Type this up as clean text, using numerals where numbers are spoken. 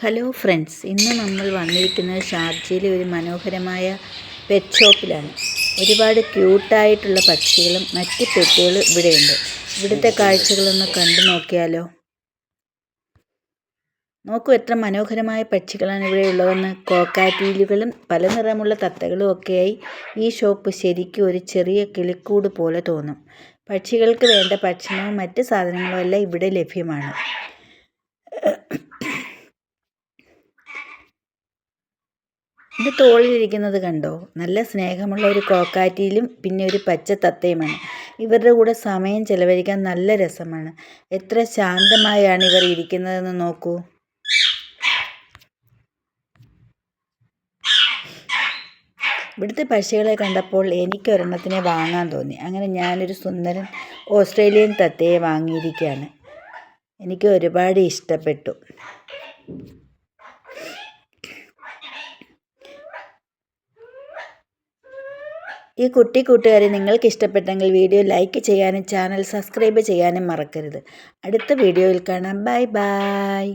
Hello friends, ഇന്ന് നമ്മൾ വന്നിരിക്കുന്നത് ഷാർജയിലെ ഒരു മനോഹരമായ പെറ്റ് ഷോപ്പിലാണ്. ഒരുപാട് ക്യൂട്ടായിട്ടുള്ള പക്ഷികളും മറ്റ് പെറ്റുകളും ഇവിടെയുണ്ട്. ഇവിടുത്തെ കാഴ്ചകളൊന്ന് കണ്ടു നോക്കിയാലോ. നോക്കൂ, എത്ര മനോഹരമായ പക്ഷികളാണ് ഇവിടെ ഉള്ളതെന്ന്. കോക്കാറ്റീലുകളും പല നിറമുള്ള തത്തകളും ഒക്കെയായി ഈ ഷോപ്പ് ശരിക്കും ഒരു ചെറിയ കിളിക്കൂട് പോലെ തോന്നും. പക്ഷികൾക്ക് വേണ്ട ഭക്ഷണവും മറ്റ് സാധനങ്ങളും എല്ലാം ഇവിടെ ലഭ്യമാണ്. ഇത് തോളിലിരിക്കുന്നത് കണ്ടോ? നല്ല സ്നേഹമുള്ള ഒരു കോക്കാറ്റിയിലും പിന്നെ ഒരു പച്ച തത്തയുമാണ്. ഇവരുടെ കൂടെ സമയം ചെലവഴിക്കാൻ നല്ല രസമാണ്. എത്ര ശാന്തമായാണ് ഇവർ ഇരിക്കുന്നതെന്ന് നോക്കൂ. ഇവിടുത്തെ പക്ഷികളെ കണ്ടപ്പോൾ എനിക്കൊരെണ്ണത്തിനെ വാങ്ങാൻ തോന്നി. അങ്ങനെ ഞാനൊരു സുന്ദരൻ ഓസ്ട്രേലിയൻ തത്തയെ വാങ്ങിയിരിക്കുകയാണ്. എനിക്ക് ഒരുപാട് ഇഷ്ടപ്പെട്ടു. ഈ കുട്ടി കൂട്ടുകാരെ നിങ്ങൾക്ക് ഇഷ്ടപ്പെട്ടെങ്കിൽ വീഡിയോ ലൈക്ക് ചെയ്യാനും ചാനൽ സബ്സ്ക്രൈബ് ചെയ്യാനും മറക്കരുത്. അടുത്ത വീഡിയോയിൽ കാണാം. Bye bye.